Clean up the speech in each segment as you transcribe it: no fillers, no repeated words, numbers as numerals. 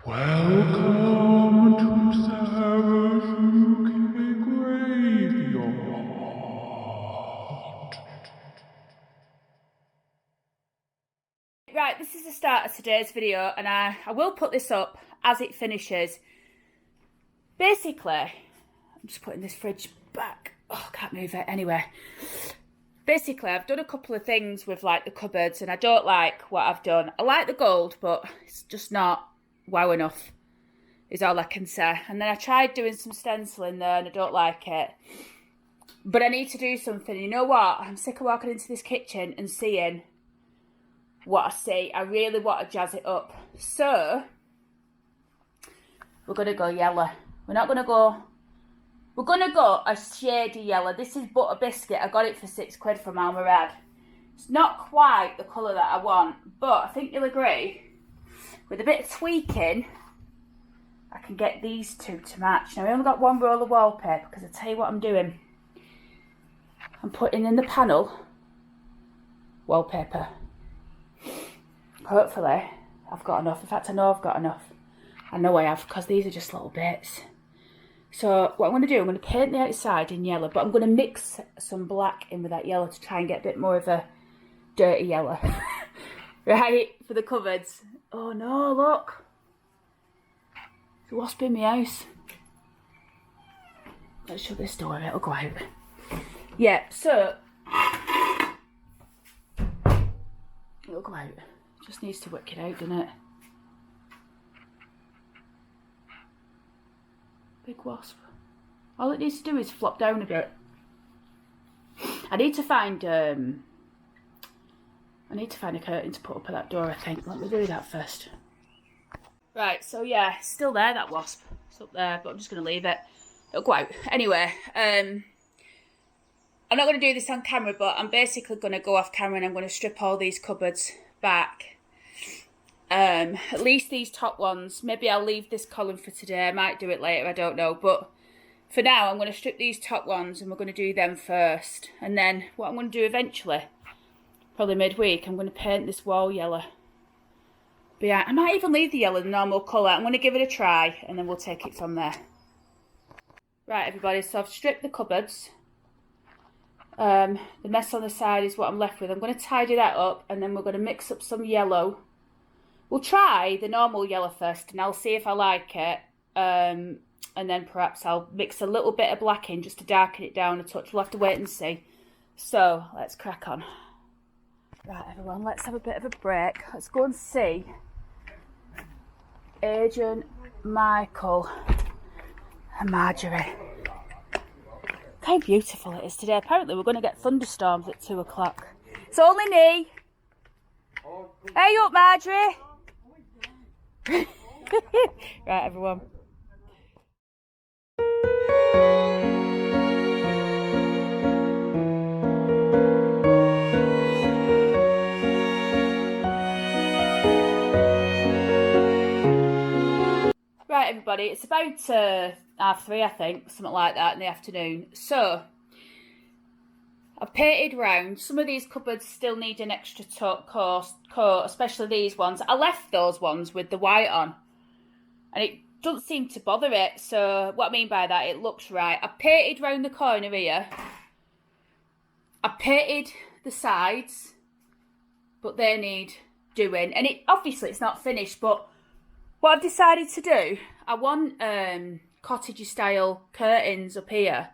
Welcome to Sarah's UK Graveyard. Right, this is the start of today's video, and I will put this up as it finishes. Basically, I'm just putting this fridge back. Oh, I can't move it. Anyway, basically, I've done a couple of things with like the cupboards, and I don't like what I've done. I like the gold, but it's just not wow enough, is all I can say. And then I tried doing some stenciling there, and I don't like it. But I need to do something. You know what? I'm sick of walking into this kitchen and seeing what I see. I really want to jazz it up. So, we're going to go yellow. We're going to go a shady yellow. This is butter biscuit. I got it for £6 from Almarad. It's not quite the colour that I want, but I think you'll agree, with a bit of tweaking, I can get these two to match. Now, I only got one roll of wallpaper, because I tell you what I'm doing. I'm putting in the panel wallpaper. Hopefully, I've got enough. In fact, I know I've got enough. I know I have, because these are just little bits. So, what I'm going to do, I'm going to paint the outside in yellow, but I'm going to mix some black in with that yellow to try and get a bit more of a dirty yellow. Right, for the cupboards. Oh no, look. There's a wasp in my house. Let's shut this door, it'll go out. Yeah, so, it'll go out. Just needs to work it out, doesn't it? Big wasp. All it needs to do is flop down a bit. I need to find a curtain to put up at that door, I think. Let me do that first. Right, so yeah, it's still there, that wasp. It's up there, but I'm just going to leave it. It'll go out. Anyway, I'm not going to do this on camera, but I'm basically going to go off camera and I'm going to strip all these cupboards back. At least these top ones. Maybe I'll leave this column for today. I might do it later, I don't know. But for now, I'm going to strip these top ones and we're going to do them first. And then what I'm going to do eventually, probably midweek, I'm going to paint this wall yellow. But yeah, I might even leave the yellow the normal colour. I'm going to give it a try and then we'll take it from there. Right, everybody, so I've stripped the cupboards. The mess on the side is what I'm left with. I'm going to tidy that up and then we're going to mix up some yellow. We'll try the normal yellow first and I'll see if I like it. And then perhaps I'll mix a little bit of black in just to darken it down a touch. We'll have to wait and see. So, let's crack on. Right, everyone, let's have a bit of a break. Let's go and see Agent Michael and Marjorie. How beautiful it is today. Apparently we're going to get thunderstorms at 2 o'clock. It's only me. Hey up, Marjorie. Right, everyone. Right, everybody, it's about 3:30, I think, something like that in the afternoon. So, I've painted round. Some of these cupboards still need an extra coat, especially these ones. I left those ones with the white on, and it doesn't seem to bother it. So, what I mean by that, it looks right. I painted round the corner here. I painted the sides, but they need doing. And obviously it's not finished, but what I've decided to do, I want cottagey style curtains up here.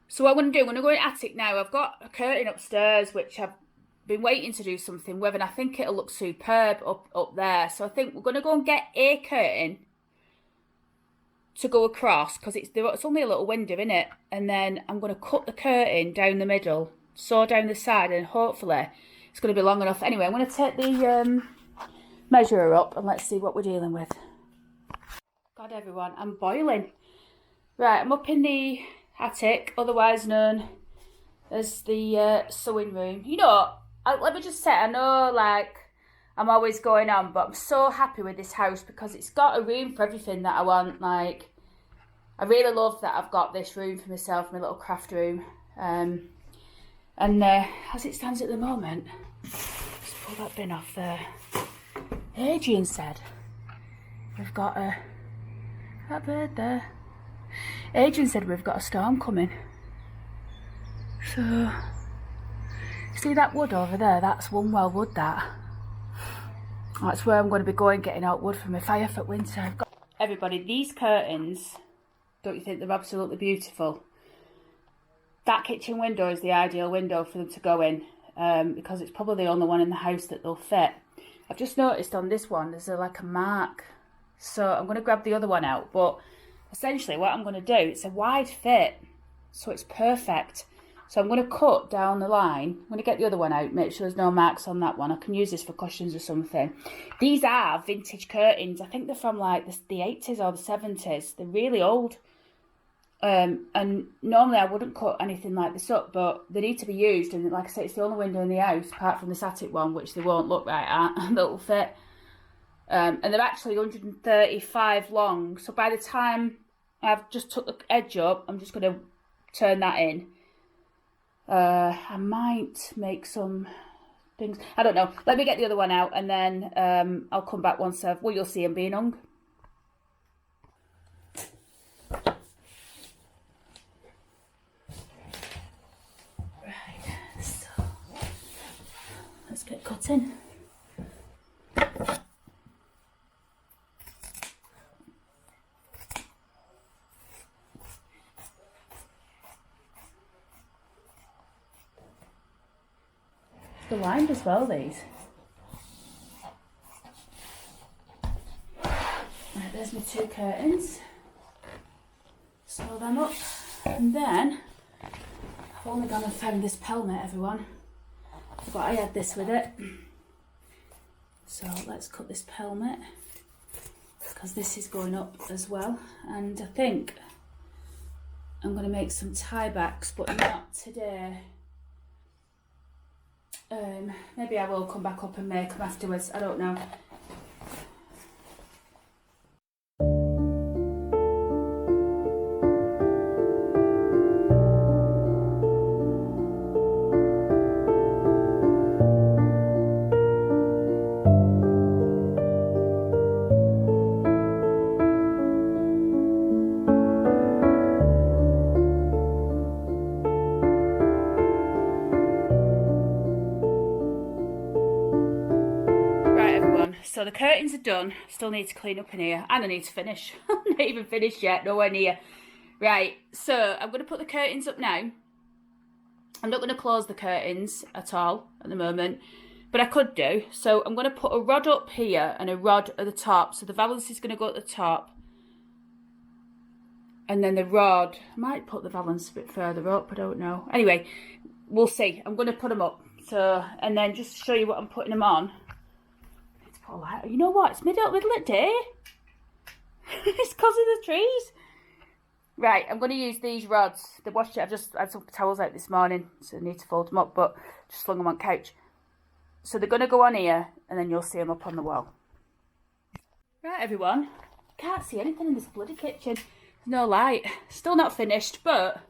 So what I'm going to do, I'm going to go in the attic now. I've got a curtain upstairs, which I've been waiting to do something with, and I think it'll look superb up there. So I think we're going to go and get a curtain to go across, because it's only a little window, isn't it? And then I'm going to cut the curtain down the middle, sew down the side, and hopefully it's going to be long enough. Anyway, I'm going to take the measurer up, and let's see what we're dealing with. God, everyone, I'm boiling. Right, I'm up in the attic, otherwise known as the sewing room. You know, let me just say, I know, like, I'm always going on, but I'm so happy with this house because it's got a room for everything that I want. Like, I really love that I've got this room for myself, my little craft room. And as it stands at the moment, let's pull that bin off there. Adrian said we've got that bird there. Adrian said we've got a storm coming. So, see that wood over there? That's one well wood, that. That's where I'm going to be going, getting out wood for my fire for winter. Everybody, these curtains, don't you think they're absolutely beautiful? That kitchen window is the ideal window for them to go in, because it's probably the only one in the house that they'll fit. I've just noticed on this one there's like a mark, so I'm going to grab the other one out, but essentially what I'm going to do, it's a wide fit, so it's perfect. So I'm going to cut down the line. I'm going to get the other one out, make sure there's no marks on that one. I can use this for cushions or something. These are vintage curtains. I think they're from like the 80s or the 70s. They're really old. And normally I wouldn't cut anything like this up, but they need to be used. And like I say, it's the only window in the house, apart from this attic one, which they won't look right at, that'll fit. And they're actually 135 long. So by the time I've just took the edge up, I'm just going to turn that in. I might make some things. I don't know. Let me get the other one out, and then I'll come back once I've... Well, you'll see them being hung. Right, so let's get cutting. They're lined as well, these. Right, there's my two curtains. Sew them up. And then, I've only gone and found this pelmet, everyone. But I had this with it. So let's cut this pelmet, because this is going up as well. And I think I'm going to make some tie backs, but not today. Maybe I will come back up and make them afterwards, I don't know. So the curtains are done. Still need to clean up in here, and I need to finish. I'm not even finished yet, nowhere near. Right, so I'm going to put the curtains up now. I'm not going to close the curtains at all at the moment, but I could do. So I'm going to put a rod up here and a rod at the top. So the valance is going to go at the top, and then the rod, I might put the valance a bit further up, I don't know. Anyway, we'll see. I'm going to put them up. So, and then just to show you what I'm putting them on. Oh, you know what? It's middle of day. It's because of the trees. Right, I'm going to use these rods. The wash. I've just had some towels out this morning, so I need to fold them up, but just slung them on couch. So they're going to go on here, and then you'll see them up on the wall. Right, everyone. Can't see anything in this bloody kitchen. There's no light. Still not finished, but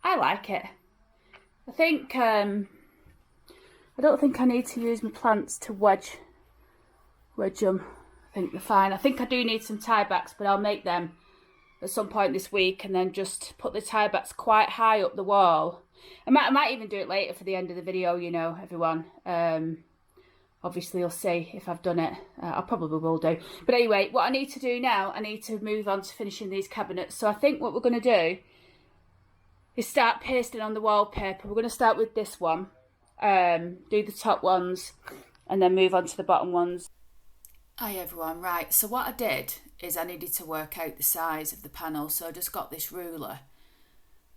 I like it. I think I don't think I need to use my plants to wedge them. I think they're fine. I think I do need some tie backs, but I'll make them at some point this week, and then just put the tie backs quite high up the wall. I might even do it later for the end of the video, you know, everyone. Obviously you'll see if I've done it. I probably will do. But anyway, what I need to do now, I need to move on to finishing these cabinets. So I think what we're going to do is start pasting on the wallpaper. We're going to start with this one, do the top ones, and then move on to the bottom ones. Hi everyone, right, so what I did is I needed to work out the size of the panel, so I just got this ruler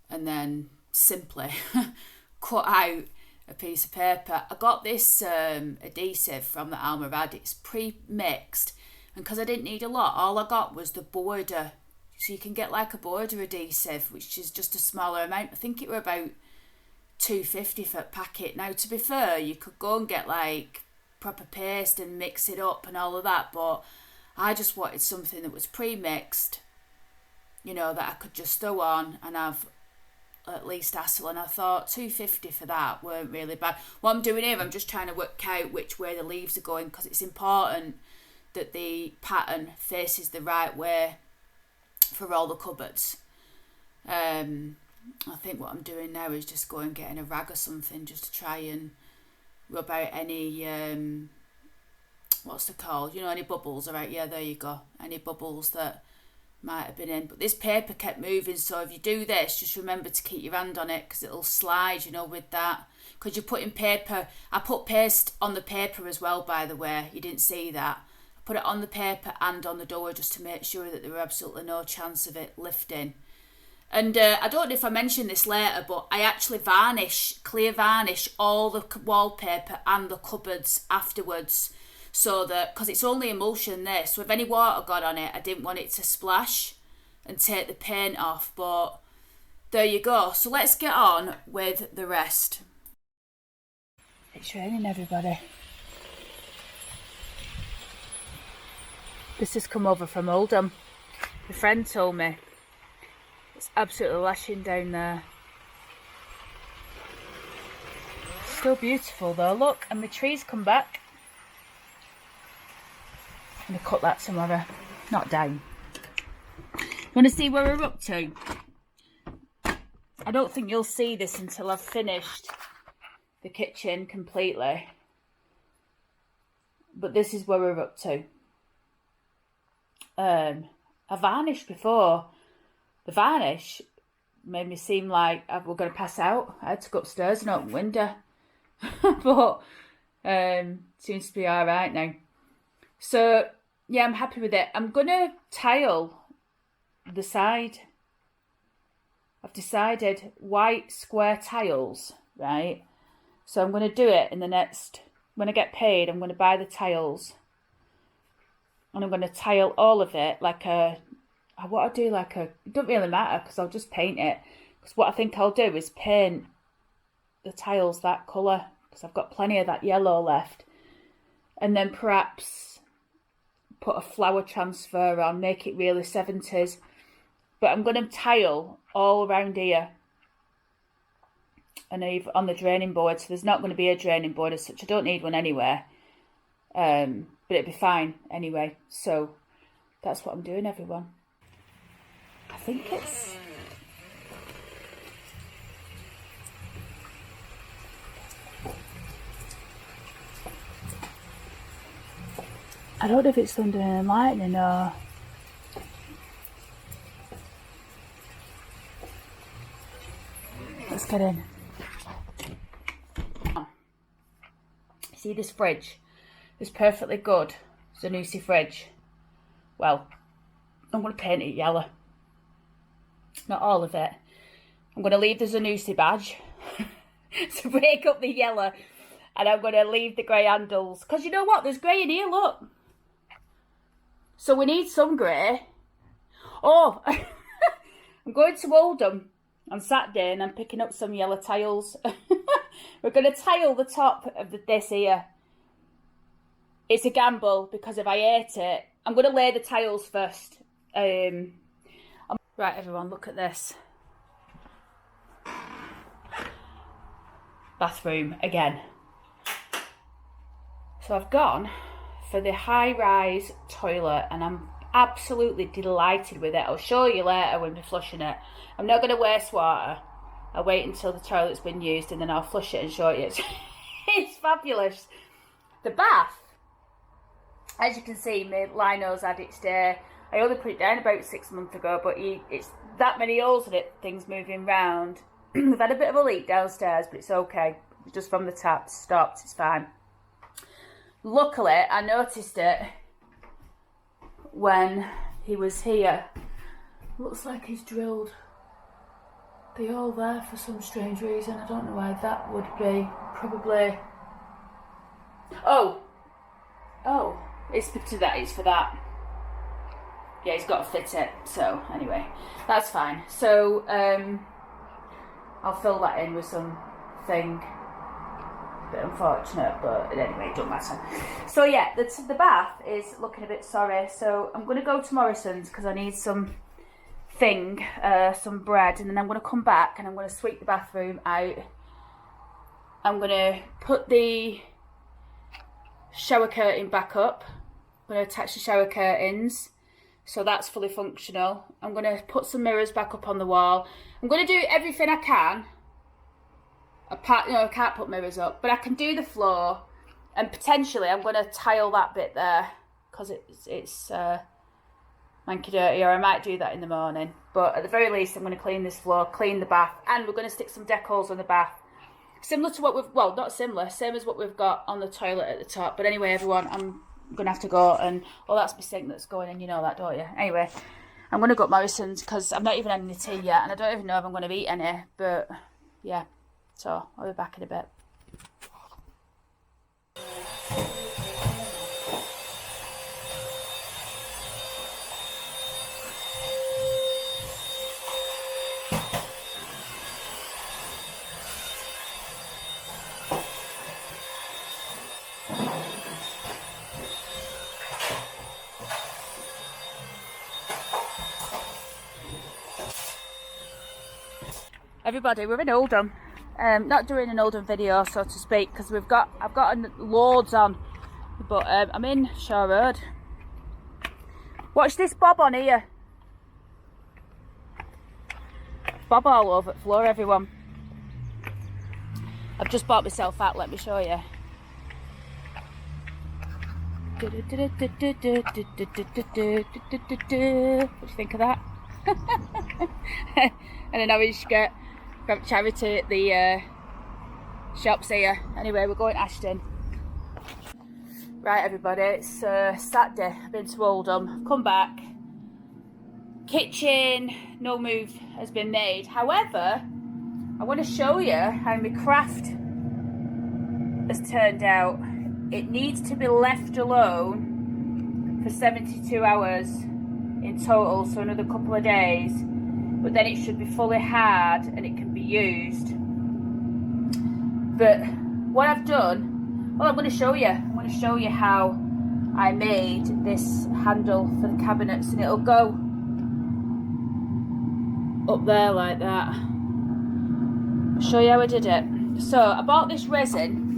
and then simply cut out a piece of paper. I got this adhesive from the Almirad. It's pre-mixed, and because I didn't need a lot, all I got was the border. So you can get like a border adhesive, which is just a smaller amount. I think it were about $2.50 for a packet. Now, to be fair, you could go and get like proper paste and mix it up and all of that, but I just wanted something that was pre-mixed, you know, that I could just throw on and have at least hassle. And I thought $2.50 for that weren't really bad. What I'm doing here, I'm just trying to work out which way the leaves are going, because it's important that the pattern faces the right way for all the cupboards. I think what I'm doing now is just going getting a rag or something just to try and rub out any what's it called, you know, any bubbles. All right, yeah, there you go, any bubbles that might have been in. But this paper kept moving, so if you do this, just remember to keep your hand on it, because it'll slide, you know, with that, because you're putting paper. I put paste on the paper as well, by the way, you didn't see that. I put it on the paper and on the door just to make sure that there were absolutely no chance of it lifting. And I don't know if I mentioned this later, but I actually clear varnish all the wallpaper and the cupboards afterwards, so that, because it's only emulsion this, so if any water got on it, I didn't want it to splash and take the paint off. But there you go. So let's get on with the rest. It's raining, everybody. This has come over from Oldham. My friend told me it's absolutely lashing down there. Still beautiful though, look, and my trees come back. I'm going to cut that tomorrow, not down. Want to see where we're up to? I don't think you'll see this until I've finished the kitchen completely. But this is where we're up to. I varnished before. The varnish made me seem like we're going to pass out. I had to go upstairs and open the window. But seems to be alright now. So, yeah, I'm happy with it. I'm going to tile the side. I've decided white square tiles, right? So I'm going to do it in the next, when I get paid, I'm going to buy the tiles. And I'm going to tile all of it like it don't really matter, because I'll just paint it. Because what I think I'll do is paint the tiles that colour, because I've got plenty of that yellow left. And then perhaps put a flower transfer on, make it really 70s. But I'm going to tile all around here. And on the draining board, so there's not going to be a draining board as such. I don't need one anyway. But it'd be fine anyway. So that's what I'm doing, everyone. I think it's... I don't know if it's thunder and lightning or... Let's get in. See this fridge? This perfectly good Zanussi fridge. Well, I'm going to paint it yellow. Not all of it. I'm going to leave the Zanussi badge to break up the yellow. And I'm going to leave the grey handles. Because you know what? There's grey in here, look. So we need some grey. Oh, I'm going to Oldham on Saturday and I'm picking up some yellow tiles. We're going to tile the top of this here. It's a gamble, because if I hate it, I'm going to lay the tiles first. Right, everyone, look at this. Bathroom again. So I've gone for the high-rise toilet and I'm absolutely delighted with it. I'll show you later when we're flushing it. I'm not going to waste water. I'll wait until the toilet's been used and then I'll flush it and show you. It's fabulous. The bath, as you can see, my lino's had its day. I only put it down about 6 months ago, but it's that many holes in it, things moving round. We've had a bit of a leak downstairs, but it's okay. Just from the tap, stopped, it's fine. Luckily, I noticed it when he was here. Looks like he's drilled the hole there for some strange reason. I don't know why that would be. Probably... Oh, it's for that, it's for that. Yeah, he's got to fit it, so anyway, that's fine. So, I'll fill that in with some thing. Bit unfortunate, but anyway, it don't matter. So yeah, the bath is looking a bit sorry, so I'm going to go to Morrison's because I need some bread, and then I'm going to come back and I'm going to sweep the bathroom out. I'm going to put the shower curtain back up. going to attach the shower curtains. So that's fully functional. I'm going to put some mirrors back up on the wall. I'm going to do everything I can. Apart, I can't put mirrors up, but I can do the floor. And potentially I'm going to tile that bit there because it's manky dirty, or I might do that in the morning. But at the very least, I'm going to clean this floor, clean the bath, and we're going to stick some decals on the bath. Similar to what we've, well, not similar, same as what we've got on the toilet at the top. But anyway, everyone, I'm going to have to go, and, oh, that's my sink that's going in, you know that, don't you? Anyway, I'm going to go to Morrison's because I've not even had any tea yet, and I don't even know if I'm going to eat any, but yeah, so I'll be back in a bit. Everybody, we're in Oldham. Not doing an Oldham video, so to speak, because I've got loads on, but I'm in Shaw Road. Watch this bob on here. Bob all over the floor, everyone. I've just bought myself out, let me show you. What do you think of that? And an orange skirt from charity at the shops here. Anyway, we're going to Ashton. Right, everybody, it's Saturday. I've been to Oldham, I've come back. Kitchen, no move has been made. However, I want to show you how my craft has turned out. It needs to be left alone for 72 hours in total, so another couple of days. But then it should be fully hard and it can be used. But what I've done, well, I'm going to show you. I'm going to show you how I made this handle for the cabinets, and it'll go up there like that. I'll show you how I did it. So I bought this resin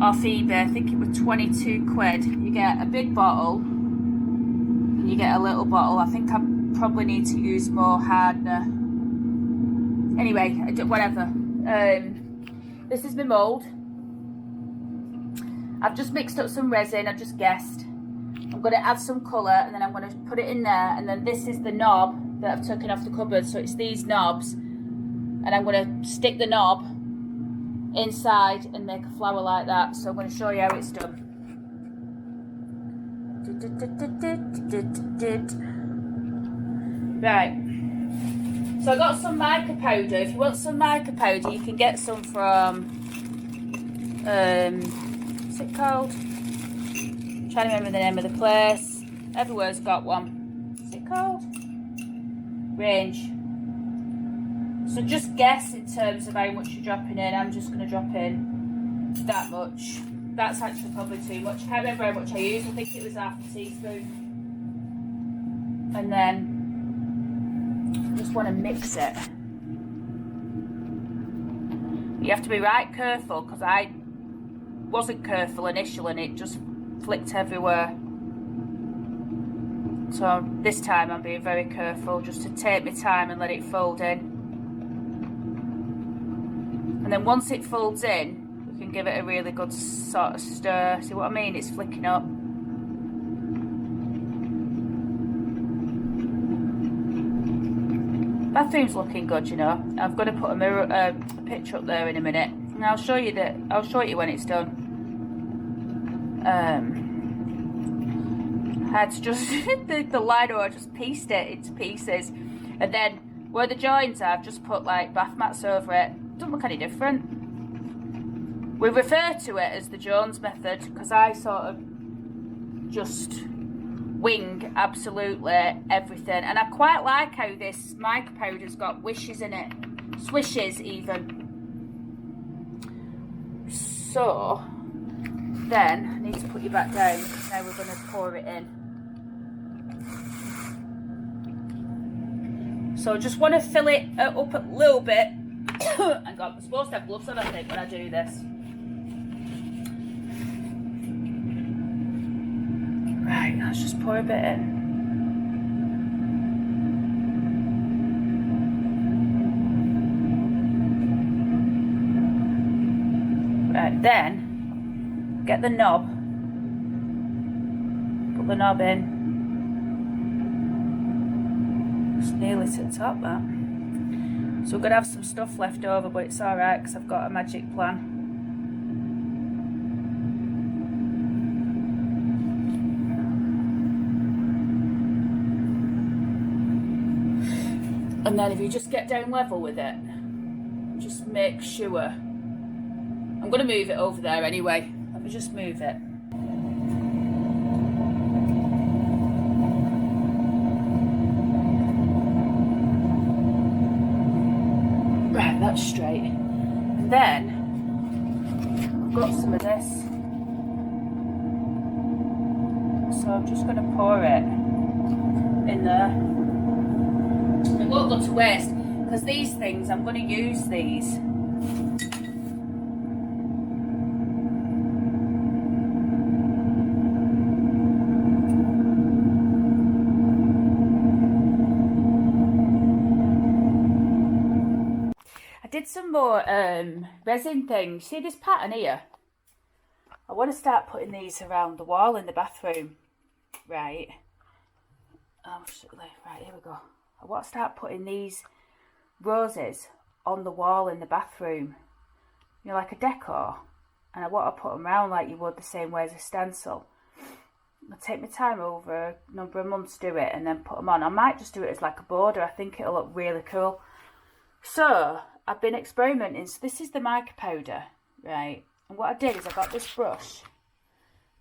off eBay. I think it was 22 quid. You get a big bottle and you get a little bottle. I think I probably need to use more hardener. Anyway, whatever. This is my mould. I've just mixed up some resin, I've just guessed. I'm going to add some colour, and then I'm going to put it in there, and then this is the knob that I've taken off the cupboard, so it's these knobs, and I'm going to stick the knob inside and make a flower like that. So I'm going to show you how it's done. Right, so I got some mica powder. If you want some mica powder, you can get some from what's it called? I'm trying to remember the name of the place. Everywhere's got one. What's it called? Range. So just guess in terms of how much you're dropping in. I'm just going to drop in that much. That's actually probably too much. I can't remember how much I used. I think it was half a teaspoon. And then I just want to mix it. You have to be right careful, because I wasn't careful initially and it just flicked everywhere. So this time I'm being very careful, just to take my time and let it fold in. And then once it folds in, we can give it a really good sort of stir. See what I mean? It's flicking up. Bathroom's looking good, you know. I'm going to put a picture up there in a minute, and I'll show you that. I'll show you when it's done. I had to just the lino, I just pieced it into pieces, and then where the joins are, I've just put like bath mats over it. Doesn't look any different. We refer to it as the Jones method because I sort of just wing absolutely everything, and I quite like how this mica powder's got wishes in it, swishes even. So then I need to put you back down because now we're going to pour it in. So I just want to fill it up a little bit. Hang on, I'm supposed to have gloves on, I think, when I do this. Right, let's just pour a bit in. Right, then get the knob, put the knob in. It's nearly to the top, that. So we're going to have some stuff left over, but it's alright because I've got a magic plan. And then if you just get down level with it, just make sure. I'm going to move it over there anyway. Let me just move it. Right, that's straight. And then I've got some of this. So I'm just going to pour it in there. It won't go to waste because these things, I'm going to use these. I did some more resin things. See this pattern here? I want to start putting these around the wall in the bathroom. Right. Right, here we go. I want to start putting these roses on the wall in the bathroom, you know, like a decor, and I want to put them around like you would the same way as a stencil. I'll take my time over a number of months to do it and then put them on. I might just do it as like a border. I think it'll look really cool. So I've been experimenting. So this is the mica powder, right? And what I did is I got this brush,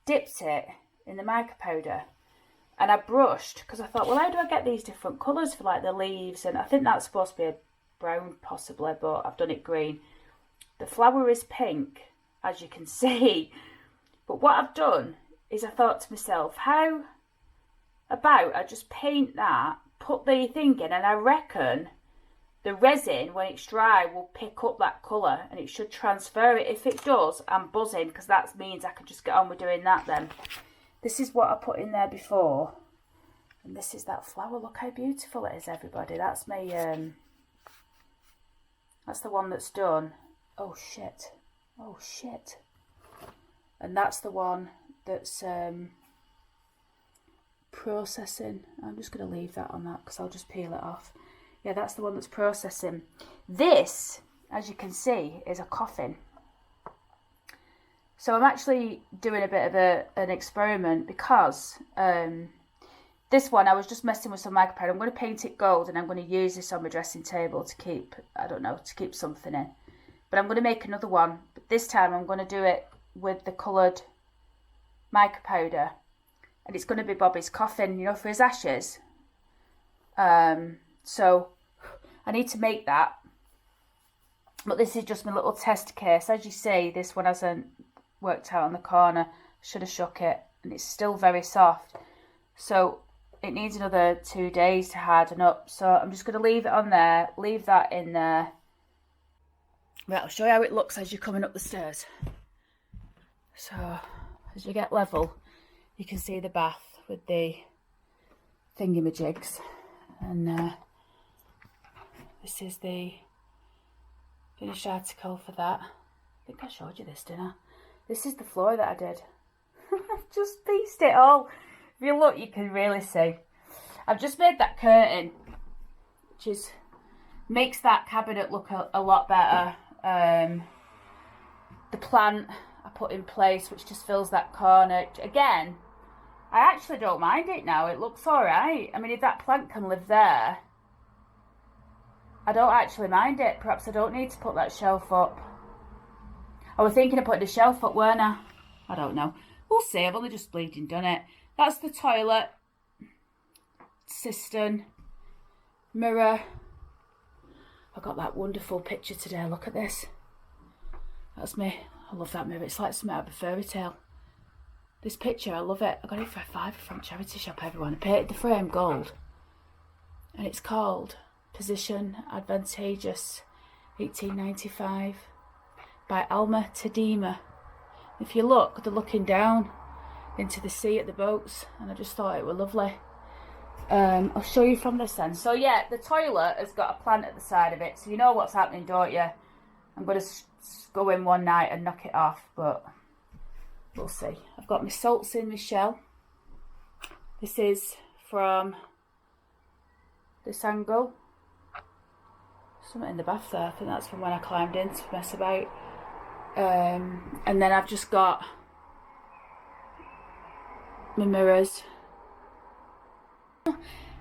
dipped it in the mica powder, and I brushed, because I thought, well, how do I get these different colours for like the leaves? And I think that's supposed to be a brown possibly, but I've done it green. The flower is pink, as you can see. But what I've done is I thought to myself, how about I just paint that, put the thing in, and I reckon the resin, when it's dry, will pick up that colour and it should transfer it. If it does, I'm buzzing, because that means I can just get on with doing that then. This is what I put in there before. And this is that flower. Look how beautiful it is, everybody. That's my, that's the one that's done. Oh, shit. Oh, shit. And that's the one that's processing. I'm just going to leave that on that because I'll just peel it off. Yeah, that's the one that's processing. This, as you can see, is a coffin. So I'm actually doing a bit of an experiment because this one I was just messing with some mica powder. I'm going to paint it gold and I'm going to use this on my dressing table to keep, I don't know, to keep something in. But I'm going to make another one. But this time I'm going to do it with the coloured mica powder. And it's going to be Bobby's coffin, you know, for his ashes. So I need to make that. But this is just my little test case. As you see, this one hasn't worked out on the corner. Should have shook it, and it's still very soft, so it needs another 2 days to harden up. So I'm just going to leave it on there, leave that in there. Right, I'll show you how it looks as you're coming up the stairs. So as you get level, you can see the bath with the thingamajigs, and this is the finished article for that. I think I showed you this, didn't I? This is the floor that I did. I've just pieced it all. If you look, you can really see. I've just made that curtain, which makes that cabinet look a lot better. The plant I put in place, which just fills that corner. Again, I actually don't mind it now. It looks alright. I mean, if that plant can live there, I don't actually mind it. Perhaps I don't need to put that shelf up. I was thinking of putting the shelf up, weren't I? I don't know. We'll see. I've only just bleeding done it. That's the toilet. Cistern. Mirror. I got that wonderful picture today. Look at this. That's me. I love that mirror. It's like something out of a fairy tale. This picture, I love it. I got it for $5 from charity shop, everyone. I painted the frame gold. And it's called Position Advantageous 1895 by Alma Tadema. If you look, they're looking down. into the sea at the boats, and I just thought it were lovely. I'll show you from this end. So yeah, the toilet has got a plant at the side of it, so you know what's happening, don't you? I'm going to go in one night and knock it off, but we'll see. I've got my salts in my shell. This is from this angle. Something in the bath there. I think that's from when I climbed in to mess about. And then I've just got my mirrors.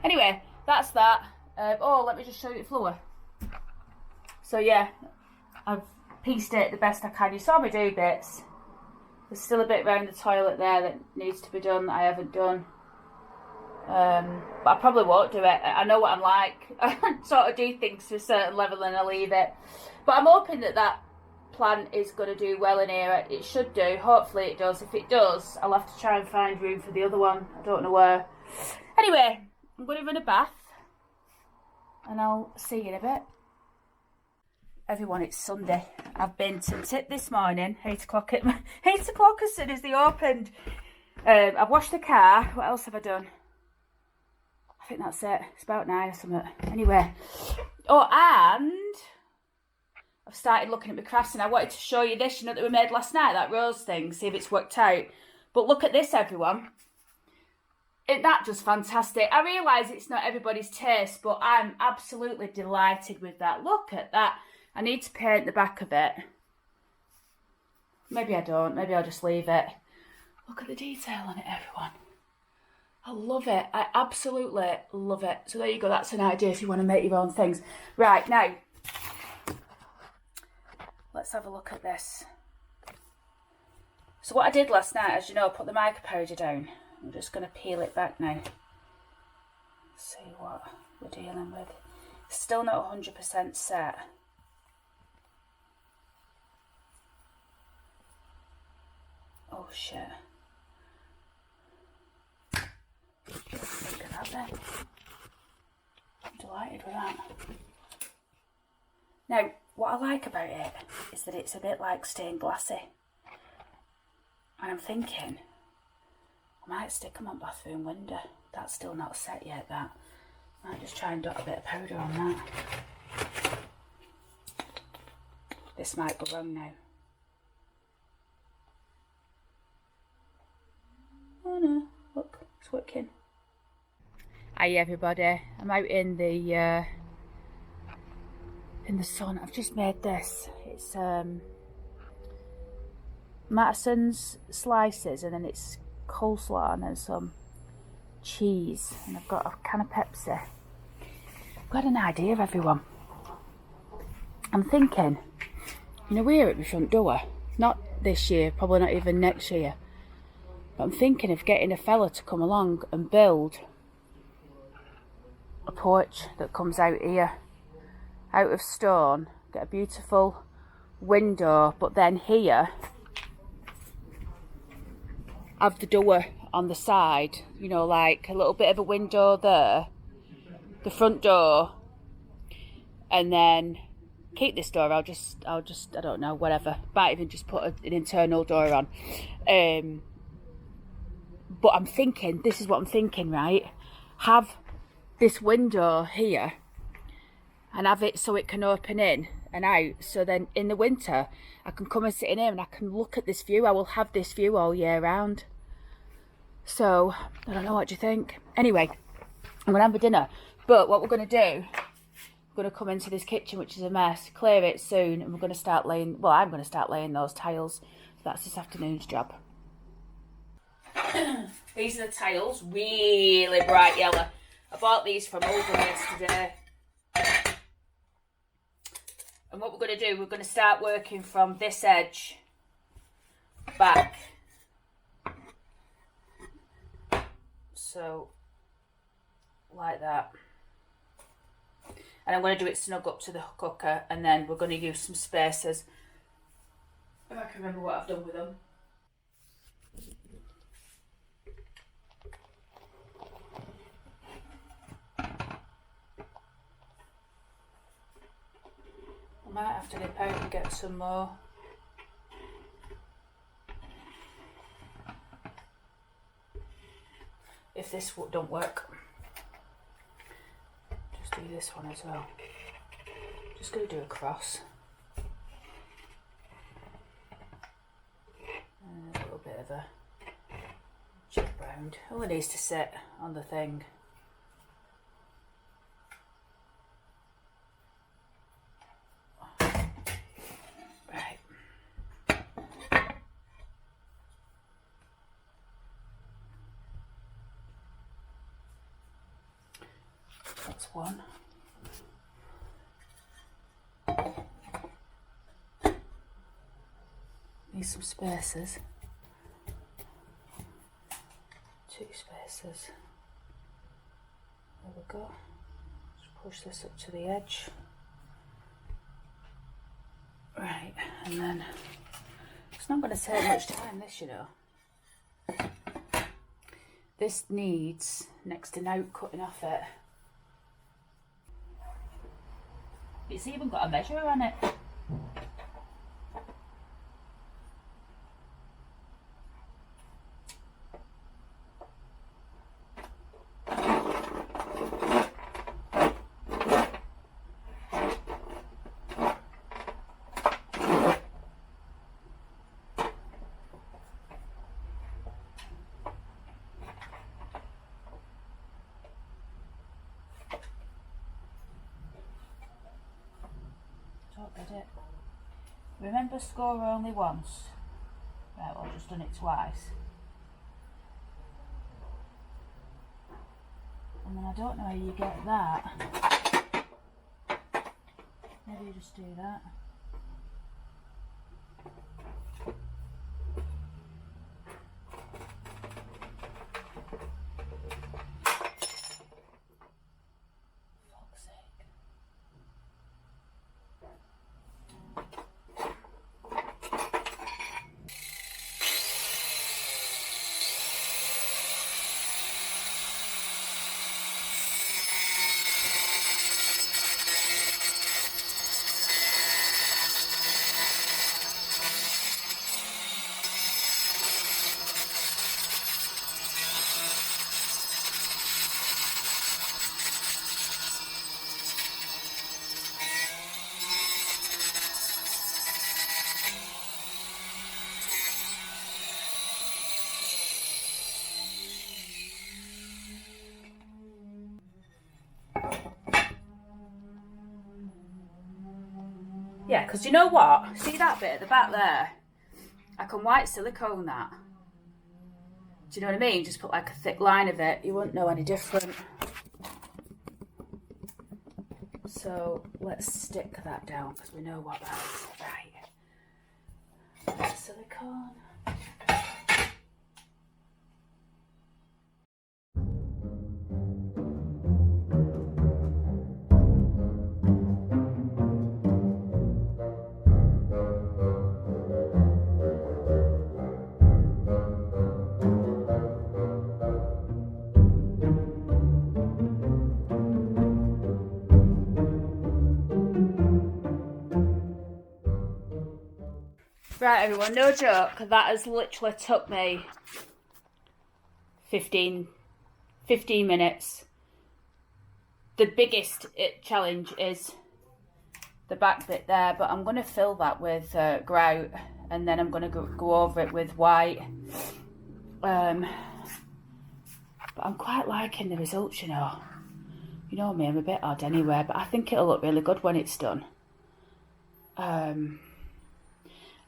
Anyway, that's that. Oh, let me just show you the floor. So yeah, I've pieced it the best I can. You saw me do bits. There's still a bit around the toilet there that needs to be done that I haven't done. But I probably won't do it. I know what I'm like. I sort of do things to a certain level and I leave it. But I'm hoping that that plant is going to do well in here. It should do. Hopefully it does. If it does, I'll have to try and find room for the other one. I don't know where. Anyway, I'm going to run a bath. And I'll see you in a bit. Everyone, it's Sunday. I've been to tip this morning. 8 o'clock as soon as they opened. I've washed the car. What else have I done? I think that's it. It's about 9 or something. Anyway. Oh, and I've started looking at my crafts, and I wanted to show you this, you know, that we made last night, that rose thing, see if it's worked out. But look at this, everyone. Isn't that just fantastic? I realise it's not everybody's taste, but I'm absolutely delighted with that. Look at that. I need to paint the back of it. Maybe I don't. Maybe I'll just leave it. Look at the detail on it, everyone. I love it. I absolutely love it. So there you go. That's an idea if you want to make your own things. Right, now, let's have a look at this. So what I did last night, as you know, I put the mica powder down. I'm just going to peel it back now. See what we're dealing with. Still not 100% set. Oh shit. Look at that then. I'm delighted with that. Now, what I like about it is that it's a bit like stained glassy. And I'm thinking, I might stick them on bathroom window. That's still not set yet, that. Might just try and dot a bit of powder on that. This might go wrong now. Oh no, look, it's working. Hi everybody, I'm out in the sun. I've just made this. It's Mattison's slices, and then it's coleslaw and then some cheese, and I've got a can of Pepsi. I've got an idea, everyone. I'm thinking, you know, we're at the front door, not this year, probably not even next year, but I'm thinking of getting a fella to come along and build a porch that comes out here, out of stone, get a beautiful window, but then here have the door on the side, you know, like a little bit of a window there, the front door, and then keep this door. I'll just I don't know, whatever, might even just put an internal door on. But I'm thinking, this is what I'm thinking, right? Have this window here and have it so it can open in and out, so then in the winter I can come and sit in here and I can look at this view. I will have this view all year round. So I don't know, what do you think? Anyway, I'm gonna have a dinner, but what we're gonna do, we're gonna come into this kitchen, which is a mess, clear it soon, and we're gonna start laying, well, I'm gonna start laying those tiles. So that's this afternoon's job. These are the tiles, really bright yellow. I bought these from Oldham yesterday. And what we're going to do, we're going to start working from this edge back. So, like that. And I'm going to do it snug up to the cooker, and then we're going to use some spacers. If I can remember what I've done with them. I might have to nip out and get some more. if this don't work. Just do this one as well. Just going to do a cross. And a little bit of a chip round. All it needs to sit on the thing. Right. That's one. Need some spacers. 2 spacers. There we go. Just push this up to the edge. Right, and then it's not going to take much time, this, you know. This needs next to no cutting off it. It's even got a measure on it. Did it. Remember, score only once. Right, well, I've just done it twice. And then I don't know how you get that. Maybe you just do that. Yeah, because you know what? See that bit at the back there? I can white silicone that. Do you know what I mean? Just put like a thick line of it. You won't know any different. So let's stick that down because we know what that is. Right. White silicone. Right, everyone, no joke, that has literally took me 15 minutes. The biggest challenge is the back bit there, but I'm going to fill that with grout, and then I'm going to go over it with white. But I'm quite liking the results, you know. You know me, I'm a bit odd anyway, but I think it'll look really good when it's done.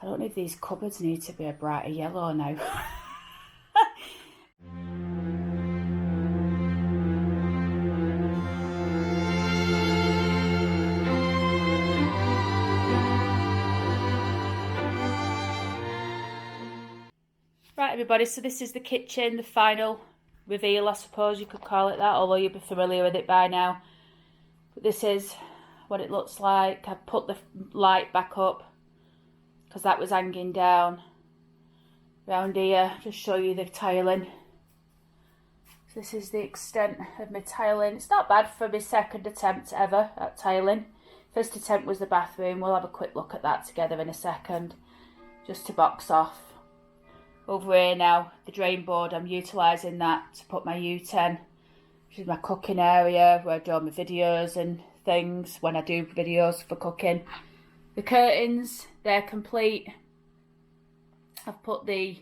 I don't know if these cupboards need to be a brighter yellow now. Right, everybody, so this is the kitchen, the final reveal, I suppose you could call it that, although you'll be familiar with it by now. But this is what it looks like. I've put the light back up because that was hanging down. Round here, just show you the tiling. So this is the extent of my tiling. It's not bad for my second attempt ever at tiling. First attempt was the bathroom. We'll have a quick look at that together in a second, just to box off. over here now, the drain board, I'm utilising that to put my U10, which is my cooking area where I do all my videos and things when I do videos for cooking. The curtains, they're complete. I've put the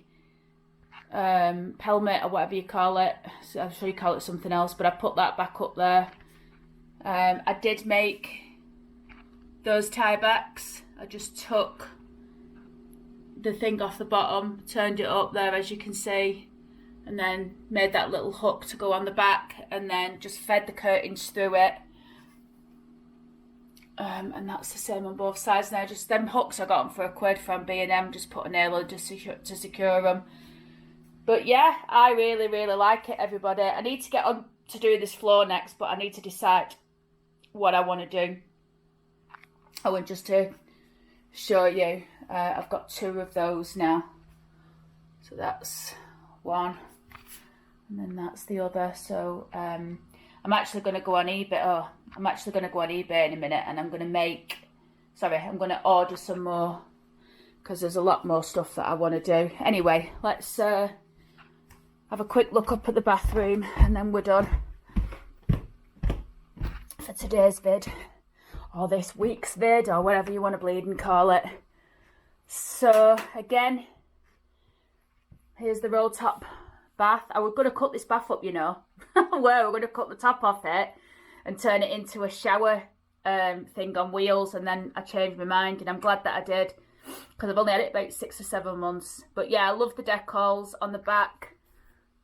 pelmet or whatever you call it, so I'm sure you call it something else, but I put that back up there. I did make those tie backs. I just took the thing off the bottom, turned it up there as you can see, and then made that little hook to go on the back, and then just fed the curtains through it. And that's the same on both sides now. Just them hooks I got them for £1 from B&M, just put a nail on to secure them. But yeah, I really, really like it, everybody. I need to get on to do this floor next, but I need to decide what I want to do. I want just to show you, I've got 2 of those now. So that's one, and then that's the other. So I'm actually going to go on eBay. I'm actually going to go on eBay in a minute, and I'm going to order some more, because there's a lot more stuff that I want to do. Anyway, let's have a quick look up at the bathroom, and then we're done for today's vid, or this week's vid, or whatever you want to bleed and call it. So again, here's the roll top bath. I was going to cut this bath up, you know. We're going to cut the top off it and turn it into a shower thing on wheels, and then I changed my mind, and I'm glad that I did, because I've only had it about 6 or 7 months. But yeah, I love the decals on the back,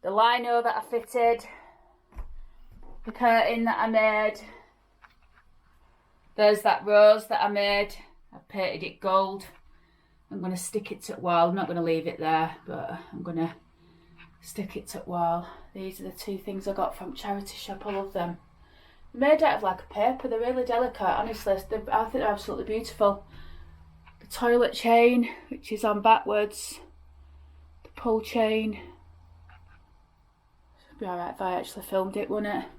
the lino that I fitted, the curtain that I made. There's that rose that I made. I painted it gold. I'm going to stick it to the wall. I'm not going to leave it there, but I'm going to stick it to the wall. These are the 2 things I got from charity shop. I love them. They're made out of like a paper. They're really delicate, honestly. I think they're absolutely beautiful. The toilet chain, which is on backwards. The pull chain. It'd be alright if I actually filmed it, wouldn't it?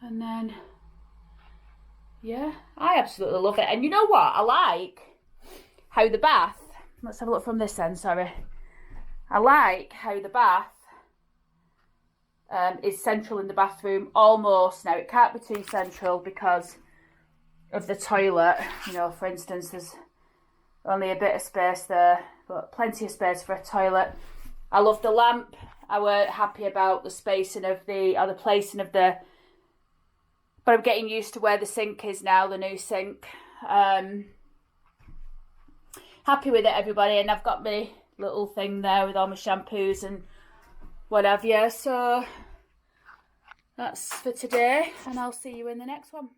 And then, yeah, I absolutely love it. And you know what? I like how the bath, let's have a look from this end, sorry. I like how the bath is central in the bathroom, almost. Now, it can't be too central because of the toilet. You know, for instance, there's only a bit of space there, but plenty of space for a toilet. I love the lamp. I weren't happy about the spacing of the placing of the, but I'm getting used to where the sink is now, the new sink. Happy with it, everybody. And I've got my little thing there with all my shampoos and whatever. So that's for today, and I'll see you in the next one.